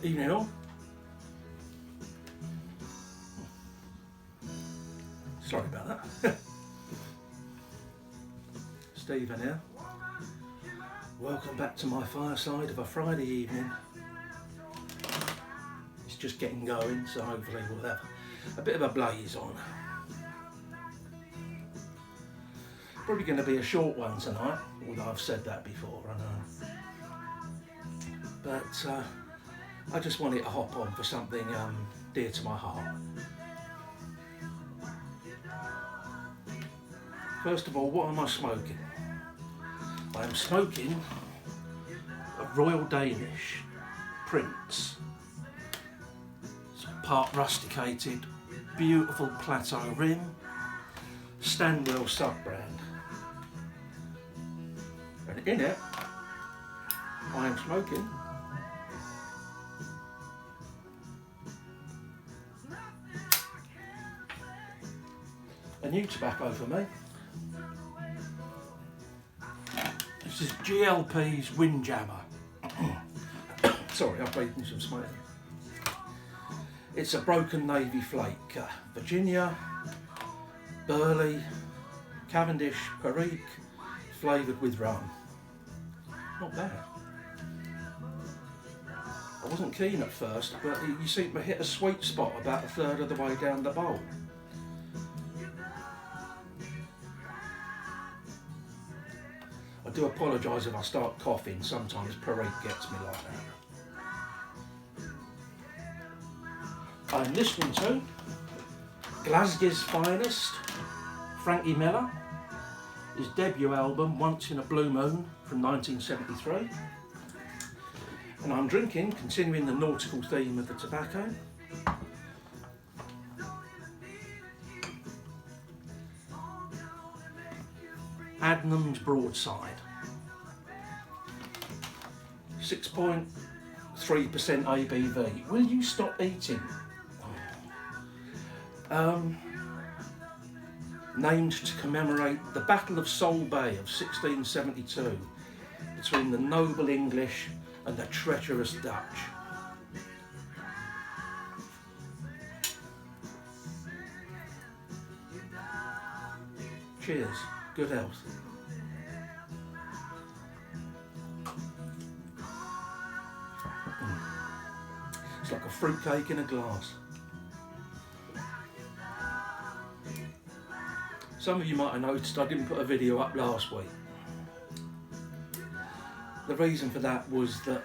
Evening all. Sorry about that. Stephen here. Welcome back to my fireside of a Friday evening. It's just getting going, so hopefully we'll have a bit of a blaze on. Probably going to be a short one tonight, although I've said that before, I know. But I just wanted to hop on for something dear to my heart. First of all, what am I smoking? I am smoking a Royal Danish Prince. It's part rusticated, beautiful plateau rim, Stanwell sub-brand. And in it, I am smoking a new tobacco for me. This is GLP's Windjammer. Sorry, I've eaten some smoke. It's a broken navy flake. Virginia, Burley, Cavendish, Perique, flavoured with rum. Not bad. I wasn't keen at first, but you seem to hit a sweet spot about a third of the way down the bowl. I do apologise if I start coughing, sometimes Perique gets me like that. And this one too, Glasgow's finest, Frankie Miller, his debut album, Once in a Blue Moon, from 1973. And I'm drinking, continuing the nautical theme of the tobacco, Adnams Broadside, 6.3% ABV. Will you stop eating? Named to commemorate the Battle of Sole Bay of 1672 between the noble English and the treacherous Dutch. Cheers, good health. It's like a fruitcake in a glass. Some of you might have noticed I didn't put a video up last week. The reason for that was that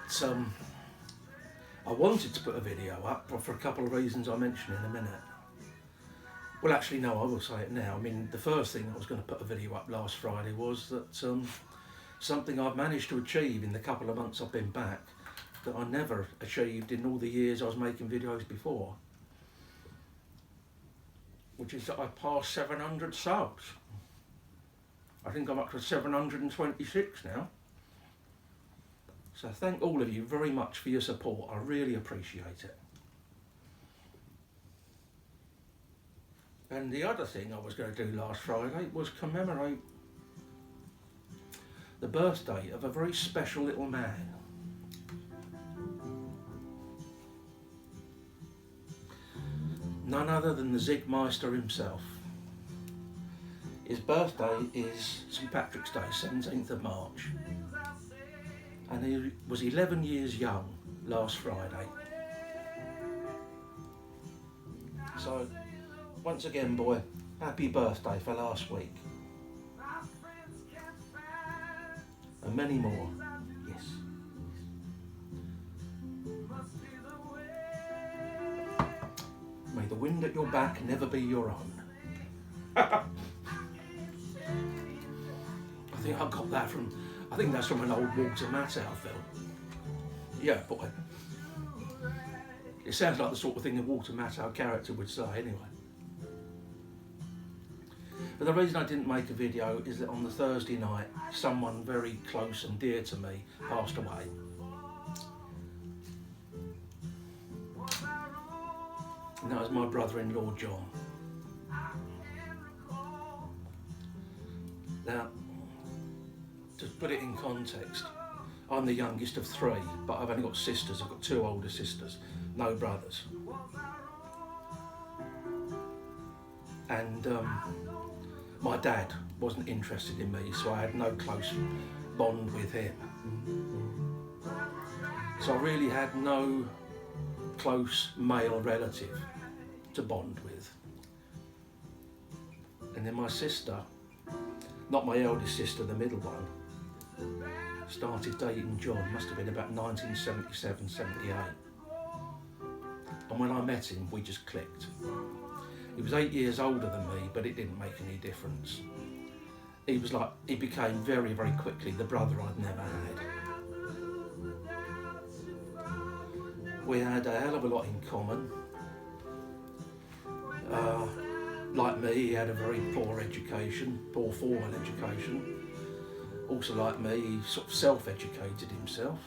I wanted to put a video up for a couple of reasons I'll mention in a minute. Well, actually, no, I will say it now. I mean, the first thing I was going to put a video up last Friday was that something I've managed to achieve in the couple of months I've been back that I never achieved in all the years I was making videos before, which is that I passed 700 subs. I think I'm up to 726 now. So thank all of you very much for your support. I really appreciate it. And the other thing I was going to do last Friday was commemorate the birthday of a very special little man. None other than the Zigmeister himself. His birthday is St Patrick's Day, 17th of March. And he was 11 years young last Friday. So, once again, boy, happy birthday for last week. And many more, yes. May the wind at your back never be your own. I think I got that from, I think that's from an old Walter Matthau film. Yeah, boy. It sounds like the sort of thing a Walter Matthau character would say anyway. But the reason I didn't make a video is that on the Thursday night, someone very close and dear to me passed away. And that was my brother-in-law, John. Now, to put it in context, I'm the youngest of 3, but I've only got sisters. I've got 2 older sisters, no brothers. And my dad wasn't interested in me, so I had no close bond with him. So I really had no close male relative to bond with. And then my sister, not my eldest sister, the middle one, started dating John, must have been about 1977, 78. And when I met him, we just clicked. He was 8 years older than me, but it didn't make any difference. He became very, very quickly the brother I'd never had. We had a hell of a lot in common. Like me, he had a very poor education, poor formal education. Also like me, he sort of self-educated himself.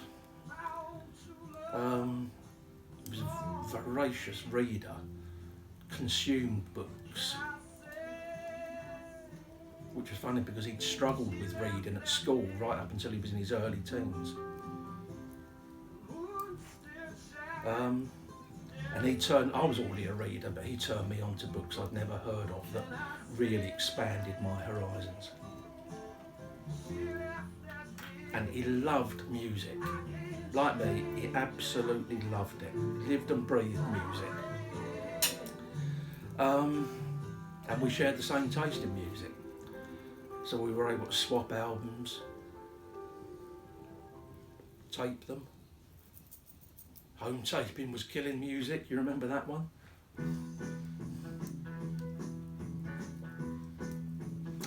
He was a voracious reader, consumed books. Which was funny because he'd struggled with reading at school right up until he was in his early teens. And I was already a reader, but he turned me on to books I'd never heard of that really expanded my horizons. And he loved music. Like me, he absolutely loved it. He lived and breathed music. And we shared the same taste in music. So we were able to swap albums, tape them. Home taping was killing music, you remember that one?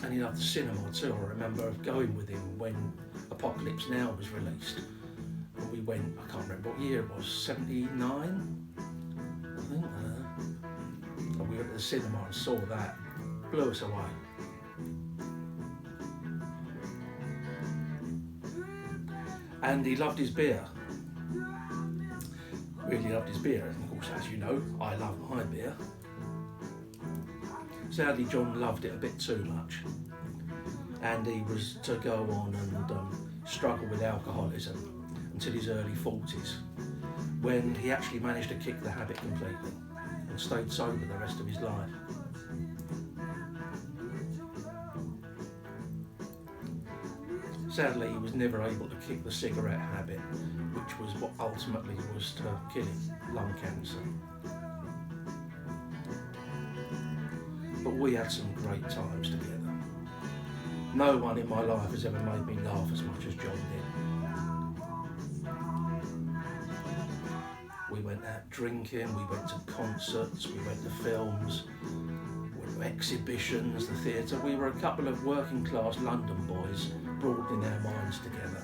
And he loved the cinema too. I remember going with him when Apocalypse Now was released. And we went, I can't remember what year it was, 79? I think. And we went to the cinema and saw that. Blew us away. And he loved his beer. Really loved his beer. And of course, as you know, I love my beer. Sadly, John loved it a bit too much. And he was to go on and struggle with alcoholism until his early 40s, when he actually managed to kick the habit completely and stayed sober the rest of his life. Sadly, he was never able to kick the cigarette habit, which was what ultimately was to kill him, lung cancer. But we had some great times together. No one in my life has ever made me laugh as much as John did. We went out drinking, we went to concerts, we went to films, we went to exhibitions, the theatre. We were a couple of working class London boys broadening our minds together.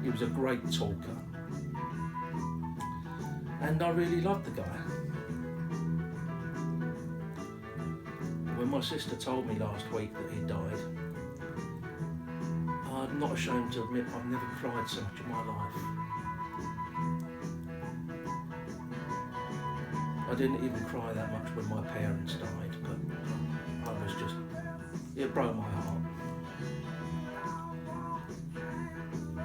He was a great talker. And I really loved the guy. When my sister told me last week that he died, I'm not ashamed to admit I've never cried so much in my life. I didn't even cry that much when my parents died, but I was just, it broke my heart.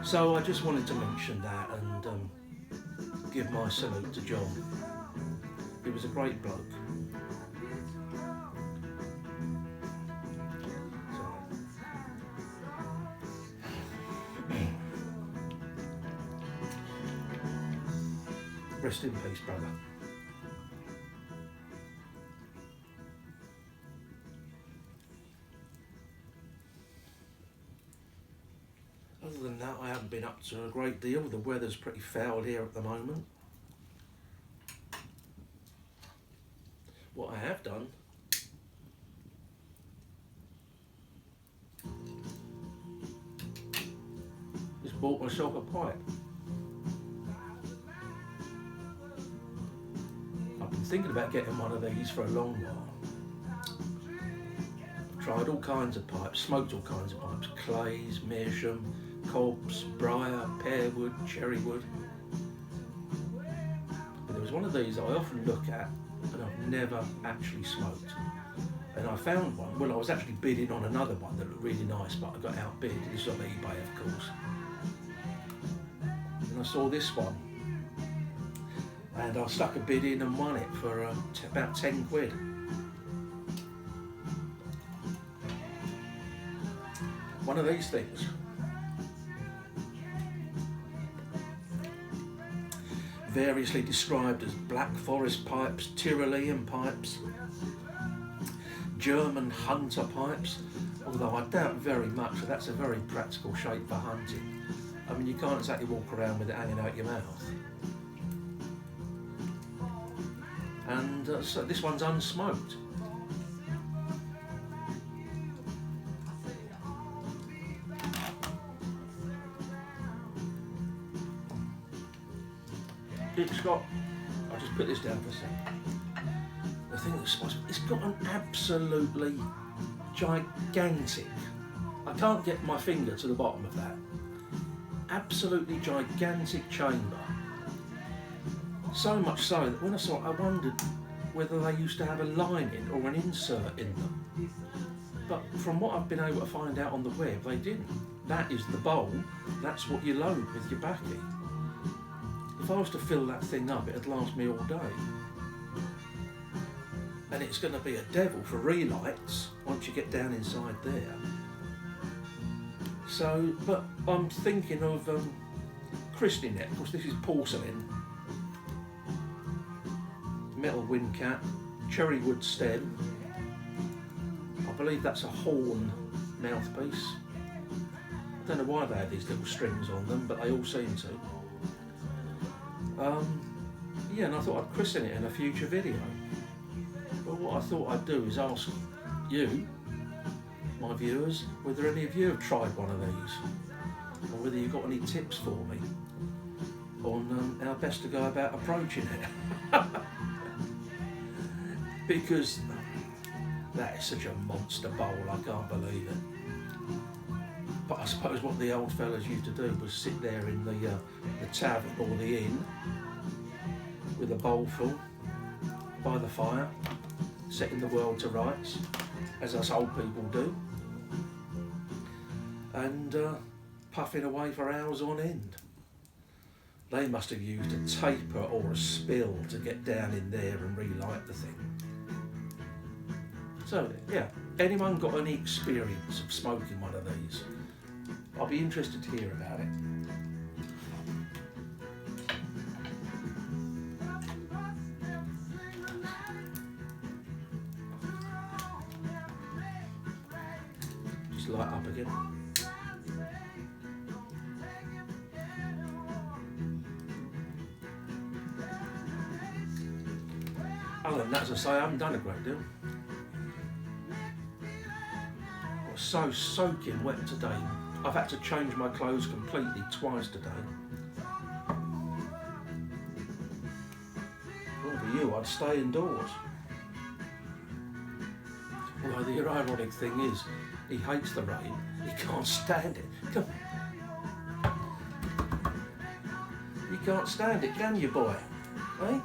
So I just wanted to mention that and give my salute to John. He was a great bloke. Rest in peace, brother. Other than that, I haven't been up to a great deal. The weather's pretty foul here at the moment. What I have done is bought myself a pipe. I've been thinking about getting one of these for a long while. I've tried all kinds of pipes, smoked all kinds of pipes, clays, meerschaum, cobs, briar, pearwood, cherrywood. But there was one of these that I often look at and I've never actually smoked. And I I found one. Well, I was actually bidding on another one that looked really nice, but I got outbid. This is on eBay, of course. And I saw this one, and I stuck a bid in and won it for about 10 quid. One of these things. Variously described as Black Forest pipes, Tyrolean pipes, German hunter pipes, although I doubt very much that that's a very practical shape for hunting. I mean, you can't exactly walk around with it hanging out your mouth. And so this one's unsmoked. It's got, I'll just put this down for a second. The thing that's it's got an absolutely gigantic, I can't get my finger to the bottom of that, absolutely gigantic chamber. So much so that when I saw it, I wondered whether they used to have a lining or an insert in them. But from what I've been able to find out on the web, they didn't. That is the bowl, that's what you load with your baccy. If I was to fill that thing up, it'd last me all day. And it's going to be a devil for relights once you get down inside there. So, but I'm thinking of christening it. Of course, this is porcelain, metal wind cap, cherry wood stem. I believe that's a horn mouthpiece. I don't know why they have these little strings on them, but they all seem to. Yeah, and I thought I'd christen it in a future video. But what I thought I'd do is ask you, my viewers, whether any of you have tried one of these, or whether you've got any tips for me on how best to go about approaching it. Because that is such a monster bowl, I can't believe it. But I suppose what the old fellas used to do was sit there in the tavern or the inn with a bowl full by the fire, setting the world to rights, as us old people do, and puffing away for hours on end. They must have used a taper or a spill to get down in there and relight the thing. So yeah, anyone got any experience of smoking one of these? I'll be interested to hear about it. Just light up again. Other than that, as I say, I haven't done a great deal. I was so soaking wet today. I've had to change my clothes completely twice today. Well, for you, I'd stay indoors. Although the ironic thing is, he hates the rain, he can't stand it. Come on. You can't stand it, can you, boy? Eh?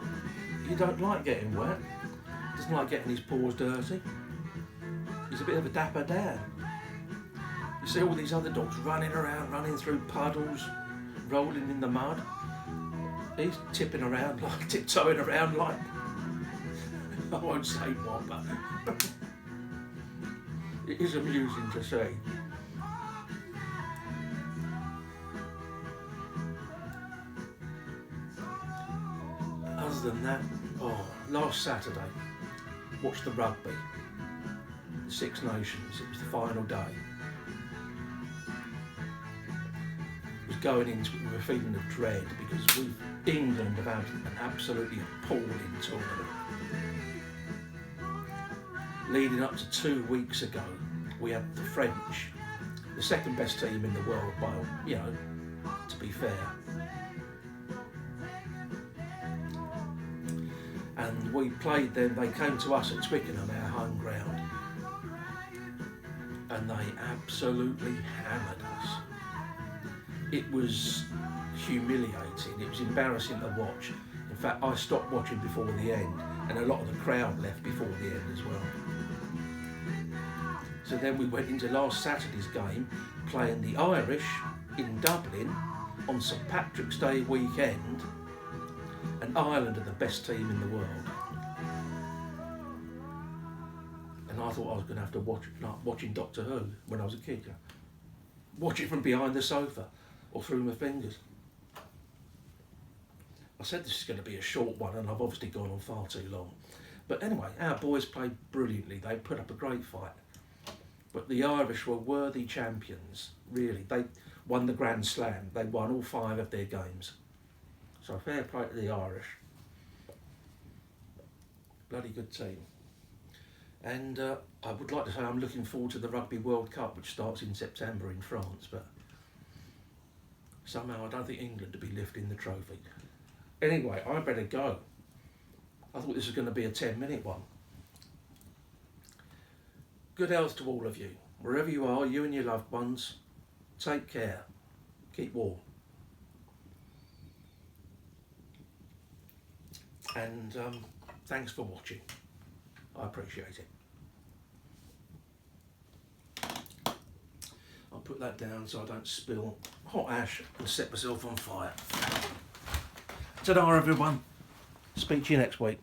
You don't like getting wet. Doesn't like getting his paws dirty. He's a bit of a dapper dad. You see all these other dogs running around, running through puddles, rolling in the mud. He's tipping around, like tiptoeing around like, I won't say what, but it is amusing to see. Other than that, last Saturday, watched the rugby, the Six Nations. It was the final day. Going into it with a feeling of dread because England have had an absolutely appalling tournament. Leading up to 2 weeks ago, we had the French, the second best team in the world by, to be fair. And we played them, they came to us at Twickenham, our home ground, and they absolutely hammered us. It was humiliating, it was embarrassing to watch. In fact, I stopped watching before the end, and a lot of the crowd left before the end as well. So then we went into last Saturday's game, playing the Irish in Dublin on St Patrick's Day weekend, and Ireland are the best team in the world. And I thought I was going to have to watch it, like watching Doctor Who when I was a kid. Watch it from behind the sofa or through my fingers. I said this is going to be a short one, and I've obviously gone on far too long. But anyway, our boys played brilliantly. They put up a great fight. But the Irish were worthy champions, really. They won the Grand Slam. They won all 5 of their games. So fair play to the Irish. Bloody good team. And I would like to say I'm looking forward to the Rugby World Cup, which starts in September in France, but somehow I don't think England will be lifting the trophy. Anyway, I better go. I thought this was going to be a 10-minute one. Good health to all of you. Wherever you are, you and your loved ones, take care. Keep warm. And thanks for watching. I appreciate it. I'll put that down so I don't spill hot ash and set myself on fire. Ta-da everyone. Speak to you next week.